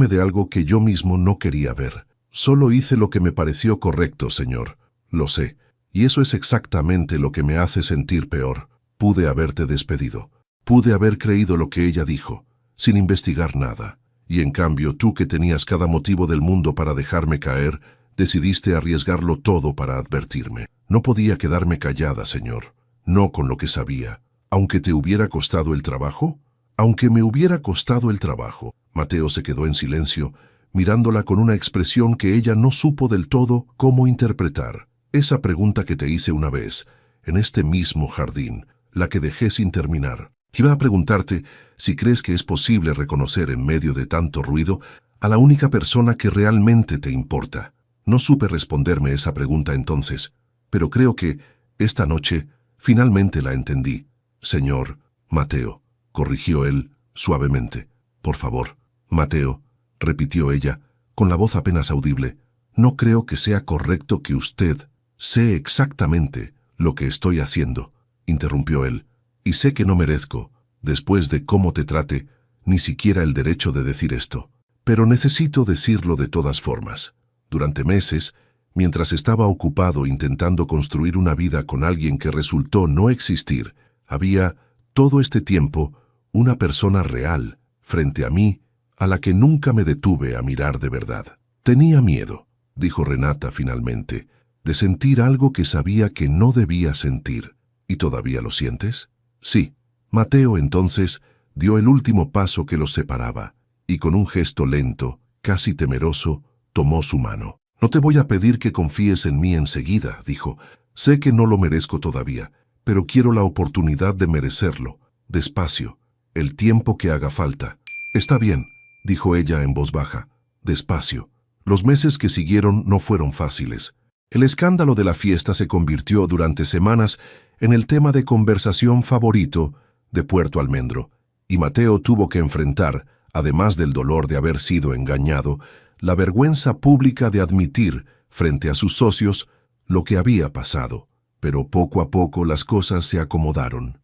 de algo que yo mismo no quería ver. Solo hice lo que me pareció correcto, señor. Lo sé, y eso es exactamente lo que me hace sentir peor. Pude haberte despedido. Pude haber creído lo que ella dijo, sin investigar nada. Y en cambio, tú que tenías cada motivo del mundo para dejarme caer, decidiste arriesgarlo todo para advertirme. No podía quedarme callada, señor. No con lo que sabía. Aunque te hubiera costado el trabajo. Aunque me hubiera costado el trabajo. Mateo se quedó en silencio, mirándola con una expresión que ella no supo del todo cómo interpretar. Esa pregunta que te hice una vez, en este mismo jardín, la que dejé sin terminar. Iba a preguntarte si crees que es posible reconocer en medio de tanto ruido a la única persona que realmente te importa. No supe responderme esa pregunta entonces, pero creo que, esta noche, finalmente la entendí. Señor, Mateo, corrigió él, suavemente. Por favor, Mateo, repitió ella, con la voz apenas audible, no creo que sea correcto que usted sé exactamente lo que estoy haciendo, interrumpió él. Y sé que no merezco, después de cómo te trate, ni siquiera el derecho de decir esto. Pero necesito decirlo de todas formas. Durante meses, mientras estaba ocupado intentando construir una vida con alguien que resultó no existir, había, todo este tiempo, una persona real, frente a mí, a la que nunca me detuve a mirar de verdad. Tenía miedo, dijo Renata finalmente, de sentir algo que sabía que no debía sentir. ¿Y todavía lo sientes? Sí. Mateo entonces dio el último paso que los separaba, y con un gesto lento, casi temeroso, tomó su mano. No te voy a pedir que confíes en mí enseguida, dijo. Sé que no lo merezco todavía, pero quiero la oportunidad de merecerlo. Despacio, el tiempo que haga falta. Está bien, dijo ella en voz baja. Despacio. Los meses que siguieron no fueron fáciles. El escándalo de la fiesta se convirtió durante semanas en el tema de conversación favorito de Puerto Almendro, y Mateo tuvo que enfrentar, además del dolor de haber sido engañado, la vergüenza pública de admitir, frente a sus socios, lo que había pasado. Pero poco a poco las cosas se acomodaron.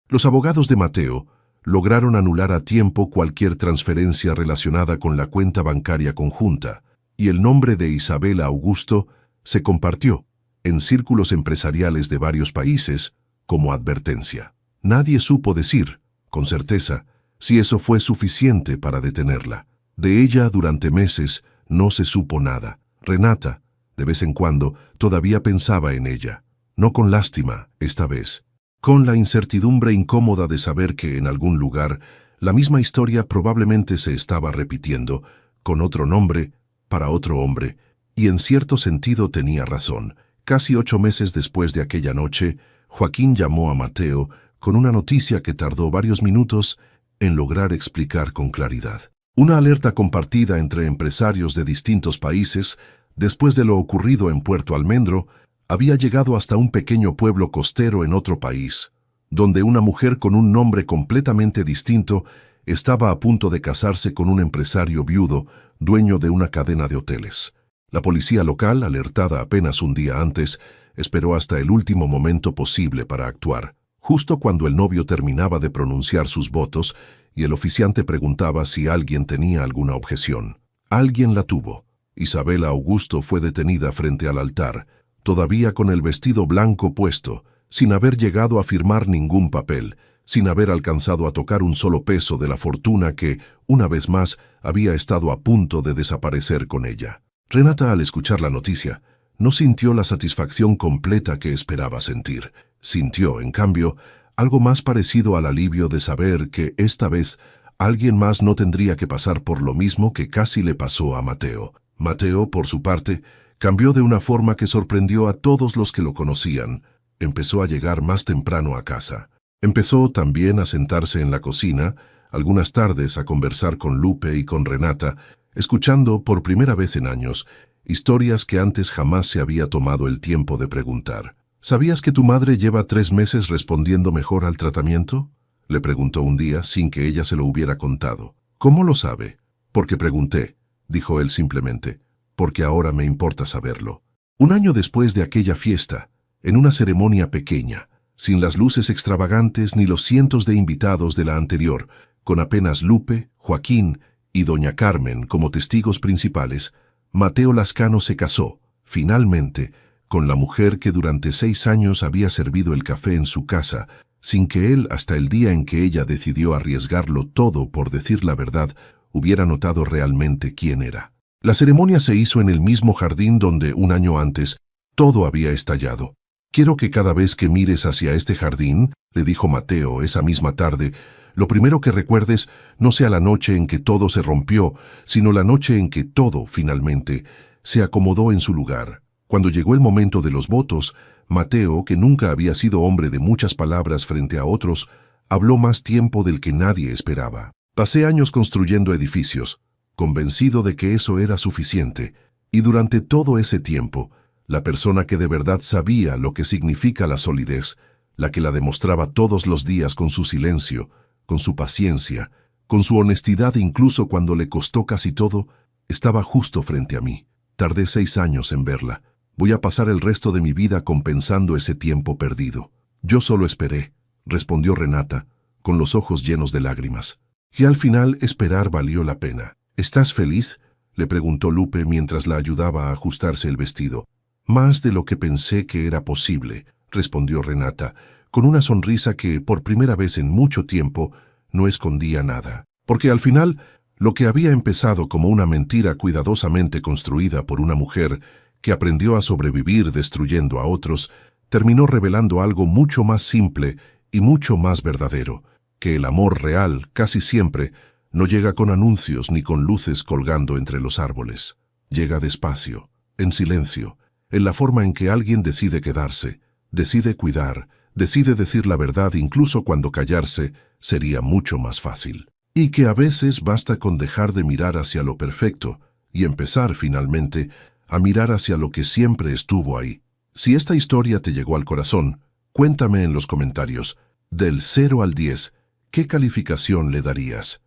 Los abogados de Mateo lograron anular a tiempo cualquier transferencia relacionada con la cuenta bancaria conjunta, y el nombre de Isabela Augusto se compartió en círculos empresariales de varios países como advertencia. Nadie supo decir, con certeza, si eso fue suficiente para detenerla. De ella durante meses no se supo nada. Renata, de vez en cuando, todavía pensaba en ella. No con lástima, esta vez. Con la incertidumbre incómoda de saber que en algún lugar la misma historia probablemente se estaba repitiendo, con otro nombre, para otro hombre, y en cierto sentido tenía razón. Casi 8 meses después de aquella noche, Joaquín llamó a Mateo con una noticia que tardó varios minutos en lograr explicar con claridad. Una alerta compartida entre empresarios de distintos países, después de lo ocurrido en Puerto Almendro, había llegado hasta un pequeño pueblo costero en otro país, donde una mujer con un nombre completamente distinto estaba a punto de casarse con un empresario viudo, dueño de una cadena de hoteles. La policía local, alertada apenas un día antes, esperó hasta el último momento posible para actuar. Justo cuando el novio terminaba de pronunciar sus votos y el oficiante preguntaba si alguien tenía alguna objeción. Alguien la tuvo. Isabela Augusto fue detenida frente al altar, todavía con el vestido blanco puesto, sin haber llegado a firmar ningún papel, sin haber alcanzado a tocar un solo peso de la fortuna que, una vez más, había estado a punto de desaparecer con ella. Renata, al escuchar la noticia, no sintió la satisfacción completa que esperaba sentir. Sintió, en cambio, algo más parecido al alivio de saber que, esta vez, alguien más no tendría que pasar por lo mismo que casi le pasó a Mateo. Mateo, por su parte, cambió de una forma que sorprendió a todos los que lo conocían. Empezó a llegar más temprano a casa. Empezó también a sentarse en la cocina, algunas tardes a conversar con Lupe y con Renata, escuchando por primera vez en años historias que antes jamás se había tomado el tiempo de preguntar. ¿Sabías que tu madre lleva 3 meses respondiendo mejor al tratamiento?, le preguntó un día sin que ella se lo hubiera contado. ¿Cómo lo sabe? Porque pregunté, dijo él simplemente, porque ahora me importa saberlo. Un año después de aquella fiesta, en una ceremonia pequeña, sin las luces extravagantes ni los cientos de invitados de la anterior, con apenas Lupe, Joaquín y doña Carmen como testigos principales, Mateo Lascano se casó, finalmente, con la mujer que durante 6 años había servido el café en su casa, sin que él, hasta el día en que ella decidió arriesgarlo todo por decir la verdad, hubiera notado realmente quién era. La ceremonia se hizo en el mismo jardín donde, un año antes, todo había estallado. «Quiero que cada vez que mires hacia este jardín», le dijo Mateo esa misma tarde, «lo primero que recuerdes no sea la noche en que todo se rompió, sino la noche en que todo, finalmente, se acomodó en su lugar». Cuando llegó el momento de los votos, Mateo, que nunca había sido hombre de muchas palabras frente a otros, habló más tiempo del que nadie esperaba. «Pasé años construyendo edificios, convencido de que eso era suficiente, y durante todo ese tiempo, la persona que de verdad sabía lo que significa la solidez, la que la demostraba todos los días con su silencio, con su paciencia, con su honestidad incluso cuando le costó casi todo, estaba justo frente a mí. Tardé 6 años en verla. Voy a pasar el resto de mi vida compensando ese tiempo perdido». «Yo solo esperé», respondió Renata, con los ojos llenos de lágrimas. «Y al final esperar valió la pena». «¿Estás feliz?», le preguntó Lupe mientras la ayudaba a ajustarse el vestido. «Más de lo que pensé que era posible», respondió Renata, con una sonrisa que, por primera vez en mucho tiempo, no escondía nada. Porque al final, lo que había empezado como una mentira cuidadosamente construida por una mujer que aprendió a sobrevivir destruyendo a otros, terminó revelando algo mucho más simple y mucho más verdadero, que el amor real, casi siempre, no llega con anuncios ni con luces colgando entre los árboles. Llega despacio, en silencio, en la forma en que alguien decide quedarse, decide cuidar, decide decir la verdad incluso cuando callarse sería mucho más fácil. Y que a veces basta con dejar de mirar hacia lo perfecto y empezar finalmente a mirar hacia lo que siempre estuvo ahí. Si esta historia te llegó al corazón, cuéntame en los comentarios, del 0 al 10, ¿qué calificación le darías?